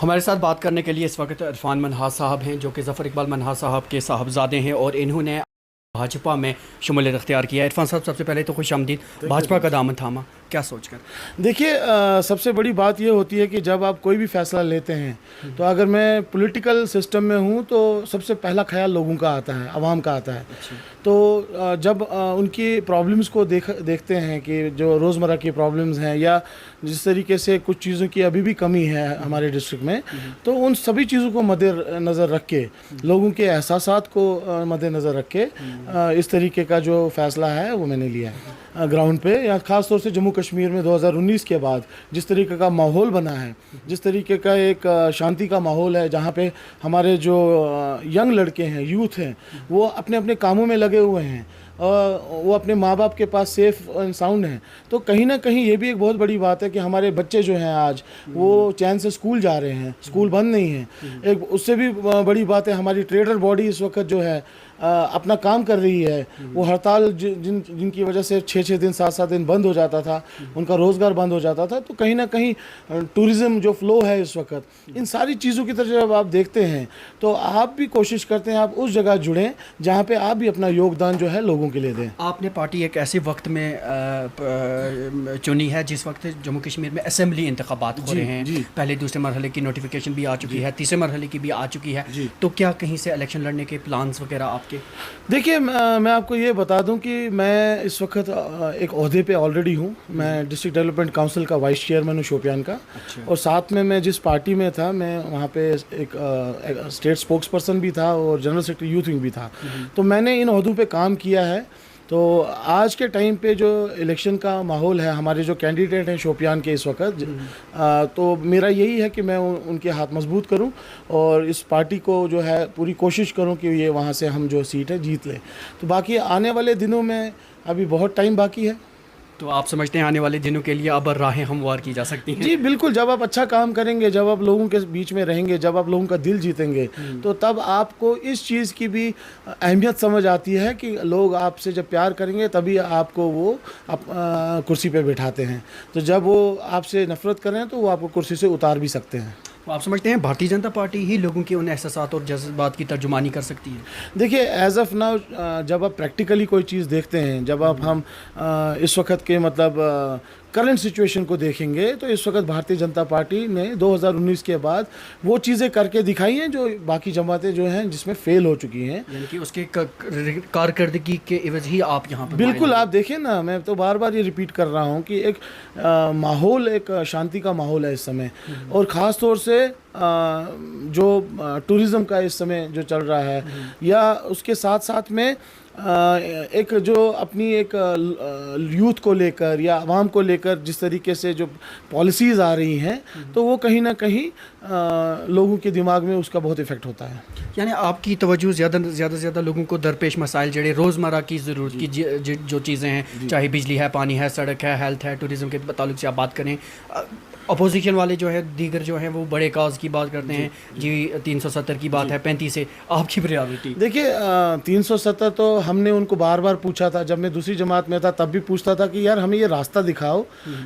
हमारे साथ बात करने के लिए इस वक्त इरफान मनहास साहब हैं, जो कि ज़फ़र इकबाल मनहास साहब के साहबजादे हैं और इन्होंने भाजपा में शमूलियत अख्तियार किया है। इरफान साहब, सबसे पहले तो खुश आमदीद। भाजपा का दामन थामा, क्या सोच कर? देखिए, सबसे बड़ी बात ये होती है कि जब आप कोई भी फैसला लेते हैं तो अगर मैं पॉलिटिकल सिस्टम में हूँ तो सबसे पहला ख्याल लोगों का आता है, आवाम का आता है। तो जब उनकी प्रॉब्लम्स को देखते हैं कि जो रोज़मर्रा की प्रॉब्लम्स हैं या जिस तरीके से कुछ चीज़ों की अभी भी कमी है हमारे डिस्ट्रिक्ट में, तो उन सभी चीज़ों को मद्देनज़र रख के, लोगों के एहसासात को मद्देनज़र रख के इस तरीके का जो फ़ैसला है वो मैंने लिया है ग्राउंड पे। या ख़ास तौर से जम्मू कश्मीर में 2019 के बाद जिस तरीके का माहौल बना है, जिस तरीके का एक शांति का माहौल है, जहाँ पे हमारे जो यंग लड़के हैं, यूथ हैं, वो अपने अपने कामों में लगे हुए हैं, वो अपने माँ बाप के पास सेफ एंड साउंड हैं, तो कहीं ना कहीं ये भी एक बहुत बड़ी बात है कि हमारे बच्चे जो हैं आज वो चैन से स्कूल जा रहे हैं, स्कूल बंद नहीं है। एक उससे भी बड़ी बात है, हमारी ट्रेडर बॉडी इस वक्त जो है अपना काम कर रही है। वो हड़ताल जिनकी वजह से 6-6 दिन 7-7 दिन बंद हो जाता था, उनका रोज़गार बंद हो जाता था। तो कहीं ना कहीं टूरिज़्म जो फ़्लो है इस वक्त, इन सारी चीज़ों की तरफ जब आप देखते हैं तो आप भी कोशिश करते हैं आप उस जगह जुड़ें जहाँ पे आप भी अपना योगदान जो है लोगों के लिए दें। आपने पार्टी एक ऐसे वक्त में चुनी है जिस वक्त जम्मू कश्मीर में असेंबली इंतखाबात हो रहे हैं। पहले दूसरे मरहले की नोटिफिकेशन भी आ चुकी है, तीसरे मरहले की भी आ चुकी है। तो क्या कहीं से इलेक्शन लड़ने के प्लान्स वगैरह आपके? देखिए, मैं आपको ये बता दूं कि मैं इस वक्त एक ओहदे पे ऑलरेडी हूं। मैं डिस्ट्रिक्ट डेवलपमेंट काउंसिल का वाइस चेयरमैन हूं शोपियान का। और साथ में मैं जिस पार्टी में था, मैं वहाँ पे एक स्टेट स्पोक्स पर्सन भी था और जनरल सेक्रेटरी यूथ विंग भी था। तो मैंने इन ओहदों पे काम किया है। तो आज के टाइम पे जो इलेक्शन का माहौल है, हमारे जो कैंडिडेट हैं शोपियान के इस वक्त, तो मेरा यही है कि मैं उनके हाथ मजबूत करूं और इस पार्टी को जो है पूरी कोशिश करूं कि ये वहां से हम जो सीट है जीत लें। तो बाकी आने वाले दिनों में अभी बहुत टाइम बाकी है। तो आप समझते हैं आने वाले दिनों के लिए अब राहें हमवार की जा सकती हैं? जी बिल्कुल। जब आप अच्छा काम करेंगे, जब आप लोगों के बीच में रहेंगे, जब आप लोगों का दिल जीतेंगे, तो तब आपको इस चीज़ की भी अहमियत समझ आती है कि लोग आपसे जब प्यार करेंगे तभी आपको वो कुर्सी पे बिठाते हैं। तो जब वो आपसे नफरत करें तो वो आपको कुर्सी से उतार भी सकते हैं। आप समझते हैं भारतीय जनता पार्टी ही लोगों के उन एहसासात और जज्बात की तर्जुमानी कर सकती है? देखिए, एज ऑफ नाउ जब आप प्रैक्टिकली कोई चीज़ देखते हैं, जब आप हम इस वक्त के मतलब करंट सिचुएशन को देखेंगे, तो इस वक्त भारतीय जनता पार्टी ने 2019 के बाद वो चीज़ें करके दिखाई हैं जो बाकी जमातें जो हैं जिसमें फेल हो चुकी हैं। यानी कि उसके कारकर्दगी के एवज ही आप यहाँ पर बिल्कुल। आप देखें ना, मैं तो बार बार ये रिपीट कर रहा हूँ कि एक माहौल, एक शांति का माहौल है इस समय। और ख़ास तौर से जो टूरिज़्म का इस समय जो चल रहा है, या उसके साथ साथ में एक जो अपनी एक यूथ को लेकर या आवाम को लेकर जिस तरीके से जो पॉलिसीज़ आ रही हैं, तो वो कहीं ना कहीं लोगों के दिमाग में उसका बहुत इफ़ेक्ट होता है। यानी आपकी तवज्जो ज़्यादा लोगों को दरपेश मसाइल जड़े रोज़मर्रा की ज़रूरत की जो चीज़ें हैं, चाहे बिजली है, पानी है, सड़क है, हेल्थ है, टूरिज़म के ताल्लुक से आप बात करें। अपोजिशन वाले जो है दीगर जो हैं वो बड़े काज की बात करते हैं जी 370 की बात है, 35 से आपकी प्रायोरिटी? देखिए, 370 तो हमने उनको बार बार पूछा था। जब मैं दूसरी जमात में था तब भी पूछता था कि यार हमें ये रास्ता दिखाओ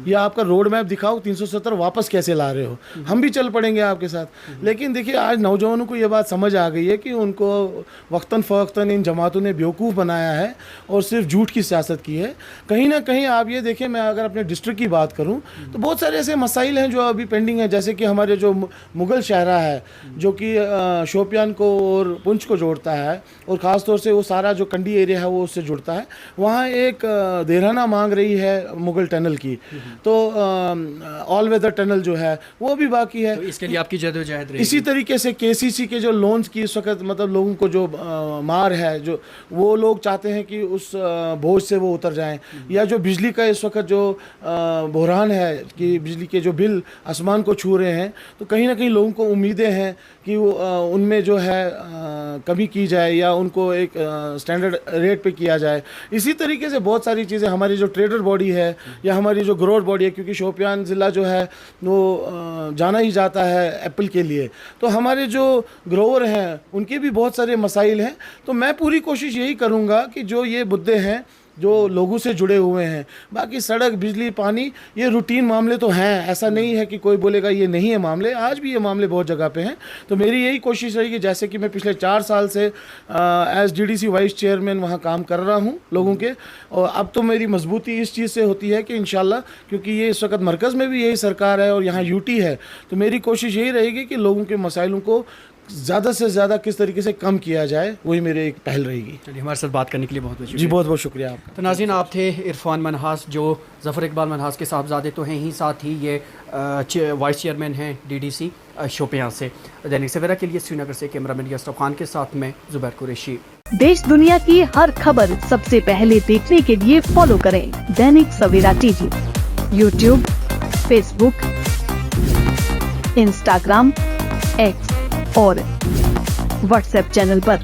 या आपका रोड मैप दिखाओ, 370 वापस कैसे ला रहे हो, हम भी चल पड़ेंगे आपके साथ। लेकिन देखिए, आज नौजवानों को ये बात समझ आ गई है कि उनको वक्तन फ़वक्तन इन जमातों ने बेवकूफ़ बनाया है और सिर्फ झूठ की सियासत की है। कहीं ना कहीं आप ये देखें, मैं अगर अपने डिस्ट्रिक्ट की बात करूँ तो बहुत सारे ऐसे मसाइल हैं जो अभी पेंडिंग है। जैसे कि हमारे जो मुगल शहरा है, जो कि शोपियान को और पुंछ को जोड़ता है, और ख़ास तौर से वो सारा जो कंडी एरिया है वो उससे जुड़ता है, वहाँ एक देराना मांग रही है मुगल टनल की। तो ऑल वेदर टनल जो है वो भी बाकी है। तो इसके लिए आपकी जदोजहद रहेगी? इसी तरीके से केसीसी के जो लोन्स की इस वक्त मतलब लोगों को जो मार है, जो वो लोग चाहते हैं कि उस बोझ से वो उतर जाएं। या जो बिजली का इस वक्त जो बहरान है कि बिजली के जो बिल आसमान को छू रहे हैं, तो कहीं ना कहीं लोगों को उम्मीदें हैं कि वो उनमें जो है कमी की जाए या उनको एक स्टैंडर्ड रेट पे किया जाए। इसी तरीके से बहुत सारी चीज़ें, हमारी जो ट्रेडर बॉडी है या हमारी जो ग्रोअर बॉडी है, क्योंकि शोपियान ज़िला जो है वो जाना ही जाता है एप्पल के लिए, तो हमारे जो ग्रोअर हैं उनके भी बहुत सारे मसाइल हैं। तो मैं पूरी कोशिश यही करूँगा कि जो ये मुद्दे हैं जो लोगों से जुड़े हुए हैं। बाकी सड़क, बिजली, पानी ये रूटीन मामले तो हैं, ऐसा नहीं है कि कोई बोलेगा ये नहीं है मामले, आज भी ये मामले बहुत जगह पे हैं। तो मेरी यही कोशिश रहेगी, जैसे कि मैं पिछले 4 साल से एज डीडीसी वाइस चेयरमैन वहाँ काम कर रहा हूँ लोगों के, और अब तो मेरी मजबूती इस चीज़ से होती है कि इंशाल्लाह, क्योंकि ये इस वक्त मरकज़ में भी यही सरकार है और यहाँ यूटी है, तो मेरी कोशिश यही रहेगी कि लोगों के मसाइलों को ज़्यादा से ज़्यादा किस तरीके से कम किया जाए, वही मेरी एक पहल रहेगी। चलिए, हमारे साथ बात करने के लिए बहुत बहुत जी, शुक्रिया। बहुत बहुत शुक्रिया आपका। तो नाज़रीन, आप थे इरफान मनहास, जो ज़फ़र इकबाल मनहास के साहबजादे तो हैं ही, साथ ही ये वाइस चेयरमैन हैं डीडीसी शोपियां से। दैनिक सवेरा के लिए श्रीनगर से कैमरामैन यसरफ खान के साथ मैं ज़ुबैर कुरैशी। देश दुनिया की हर खबर सबसे पहले देखने के लिए फॉलो करें Dainik Savera TV, YouTube, Facebook, Instagram, X और व्हाट्सएप चैनल पर।